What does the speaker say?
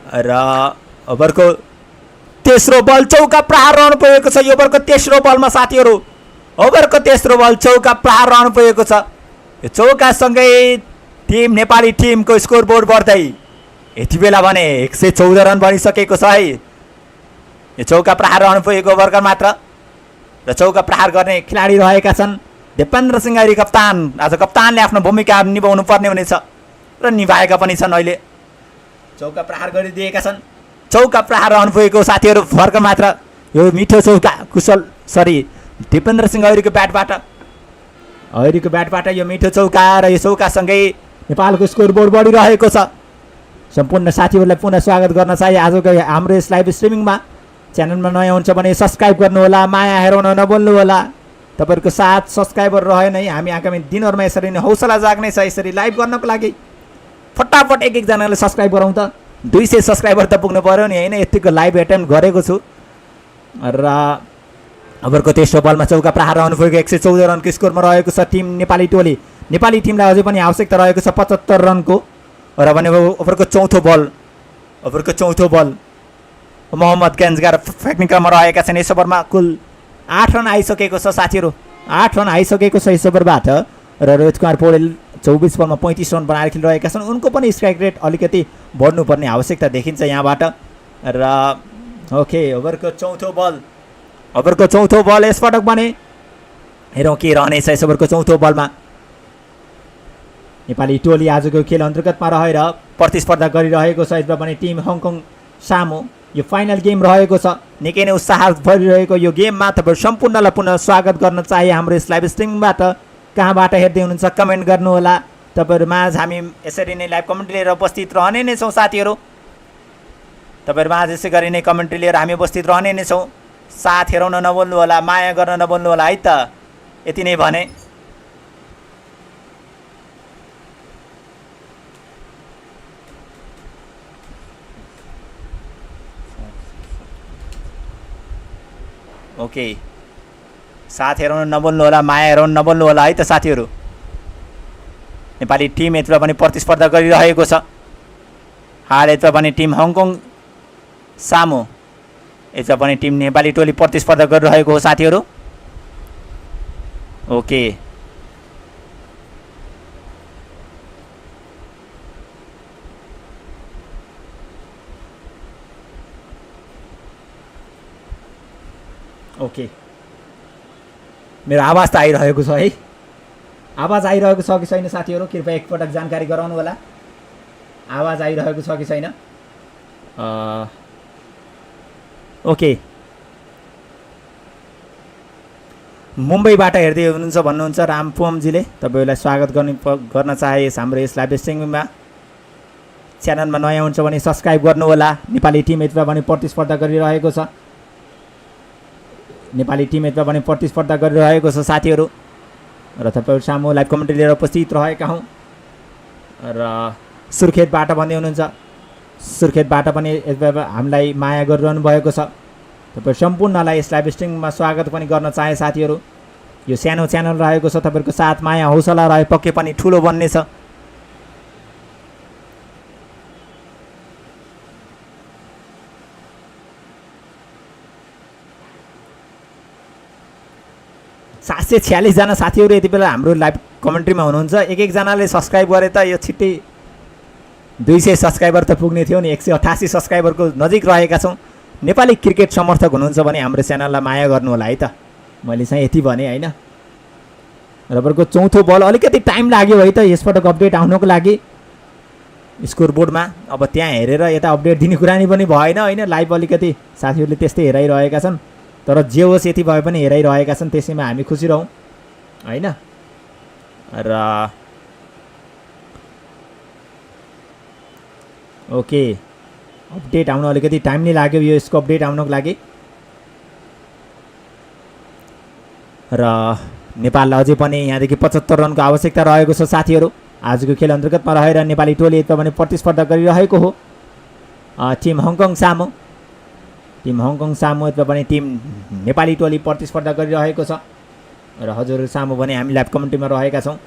र ओभरको तेस्रो बल चौका प्रहार रहनु पुगेको छ। यो ओभरको तेस्रो बलमा साथीहरू ओभरको तेस्रो बल चौका प्रहार रहनु पुगेको छ। यो चौकासँगै टिम नेपाली टिमको स्कोर बोर्ड बढ्दै यति बेला भने 114 रन बनिसकेको छ है। यो चौका प्रहार रहनु पुगेको ओभरका मात्र र चौका प्रहार गर्ने खेलाडी रहेका छन् दिपेन्द्र सिंह ऐरी कप्तान। आज कप्तानले आफ्नो भूमिका निभाउनु पर्ने हुनेछ र निभाएका पनि छन्। अहिले चौका प्रहार गरिदिएका छन्। चौका प्रहार रहनु पुगेको साथीहरू भर्खर मात्र यो मिठो चौका दिपेन्द्र सिंह ऐरीको ब्याटबाट यो मिठो चौका र यो चौकासँगै नेपालको स्कोर बोर्ड बढिरहेको छ। सम्पूर्ण साथीहरूलाई पुनः स्वागत गर्न चाहे आजको हाम्रो यस लाइभ स्ट्रिमिङमा। च्यानलमा नयाँ हुन्छ भने सब्सक्राइब गर्नुहोला, माया हेराउन नबोल्नु होला। तपाईँहरूको साथ सब्सक्राइबर रहे नै हामी आगामी दिनहरूमा यसरी नै हौसला जाग्ने छ। यसरी लाइभ गर्नको लागि फटाफट एकजनाले सब्सक्राइब गरौँ त। 200 सब्सक्राइबर त पुग्नु पऱ्यो नि होइन। यतिको लाइभ एटेम्प गरेको छु र ओभरको तेस्रो बलमा चौका प्रहार रहनु पुगेको 114 रनको स्कोरमा रहेको छ टिम नेपाली टोली। नेपाली टिमलाई अझै पनि आवश्यकता रहेको छ 75 रनको र भने ओभरको चौथो बल मोहम्मद गेन्जगार फ्याक्ने क्रममा रहेका छन्। यस ओभरमा कुल 8 रन आइसकेको छ साथीहरू। 8 रन आइसकेको छ यस ओभरबाट र रोहित कुमार पौडेल 24 बलमा 35 रन बनाएर खेलिरहेका छन्। उनको पनि स्ट्राइक रेट अलिकति बढ्नुपर्ने आवश्यकता देखिन्छ यहाँबाट र ओके ओभरको चौथो बल यसपटक भने हेरौँ के रहनेछ। यस ओभरको चौथो बलमा नेपाली टोली आजको खेल अन्तर्गतमा रहेर प्रतिस्पर्धा गरिरहेको छ। यसमा पनि टिम हङकङ सामु यो फाइनल गेम रहेको छ। निकै नै उत्साह भरिरहेको यो गेममा तपाईँ सम्पूर्णलाई पुनः स्वागत गर्न चाहे हाम्रो यस लाइभ स्ट्रिमिङबाट। कहाँबाट हेर्दै हुनुहुन्छ कमेन्ट गर्नुहोला। तपाईँहरू माझ हामी यसरी नै लाइभ कमेन्ट्री लिएर उपस्थित रहने नै छौँ साथीहरू। तपाईँहरू माझ यसै गरी नै कमेन्ट्री लिएर हामी उपस्थित रहने नै छौँ। साथ हेराउन नबोल्नु होला, माया गर्न नबोल्नु होला है त। यति नै भने ओके साथ हेराउन नबोल्नु होला, माया हेराउन नबोल्नु होला है त साथीहरू। नेपाली टिम यतिबेला पनि प्रतिस्पर्धा गरिरहेको छ। हाल यतिबेला पनि टिम हङकङ सामु यतिबेला पनि टिम नेपाली टोली प्रतिस्पर्धा गरिरहेको हो साथीहरू। ओके ओके मेरो आवाज त आइरहेको छ है। आवाज आइरहेको छ कि छैन साथीहरू कृपया एकपटक जानकारी गराउनु होला। आवाज आइरहेको छ कि छैन? ओके मुम्बईबाट हेर्दै हुनुहुन्छ भन्नुहुन्छ रामपुमजीले तपाईँहरूलाई स्वागत गर्न चाहे हाम्रो यस लाइभ स्ट्रिमिङमा। च्यानलमा नयाँ हुन्छ भने सब्सक्राइब गर्नु होला। नेपाली टिम यतिबेला पनि प्रतिस्पर्धा गरिरहेको छ। साथीहरू र तपाईँहरू सामु लाइभ कमेन्ट्री लिएर उपस्थित रहेका हौँ र सुर्खेतबाट भन्दै हुनुहुन्छ। सुर्खेतबाट पनि हामीलाई माया गरिरहनु भएको छ। तपाईँ सम्पूर्णलाई यस लाइभ स्ट्रिमिङमा स्वागत पनि गर्न चाहे साथीहरू। यो सानो च्यानल रहेको छ। तपाईँहरूको साथ माया हौसला रहे पक्कै पनि ठुलो बन्नेछ। सात 746 जना साथीहरू यति बेला हाम्रो लाइभ कमेन्ट्रीमा हुनुहुन्छ। एकजनाले सब्सक्राइब गरे त यो छिट्टै 200 सब्सक्राइबर त पुग्ने थियो नि। 188 सब्सक्राइबरको नजिक रहेका छौँ। नेपाली क्रिकेट समर्थक हुनुहुन्छ भने हाम्रो च्यानललाई माया गर्नु होला है त। मैले चाहिँ यति भने होइन। रबरको चौथो बल अलिकति टाइम लाग्यो है त यसपटक अपडेट आउनको लागि स्कोर बोर्डमा। अब त्यहाँ हेरेर यता अपडेट दिने कुरा नि पनि भएन होइन। लाइभ अलिकति साथीहरूले त्यस्तै हेराइरहेका छन्। तर जे होस् यति भए पनि हेराइरहेका छन्, त्यसैमा हामी खुसी रहौँ होइन। र ओके अपडेट आउन अलिकति टाइम नै लाग्यो यो यसको अपडेट आउनको लागि। र नेपाललाई अझै पनि यहाँदेखि 75 रनको आवश्यकता रहेको छ साथीहरू। आजको खेल अन्तर्गतमा रहेर नेपाली टोली यता पनि प्रतिस्पर्धा गरिरहेको हो। टिम हङकङ सामु यता पनि टिम नेपाली टोली प्रतिस्पर्धा गरिरहेको छ र हजुर सामु भने हामी लाइभ कमेन्ट्रीमा रहेका छौँ।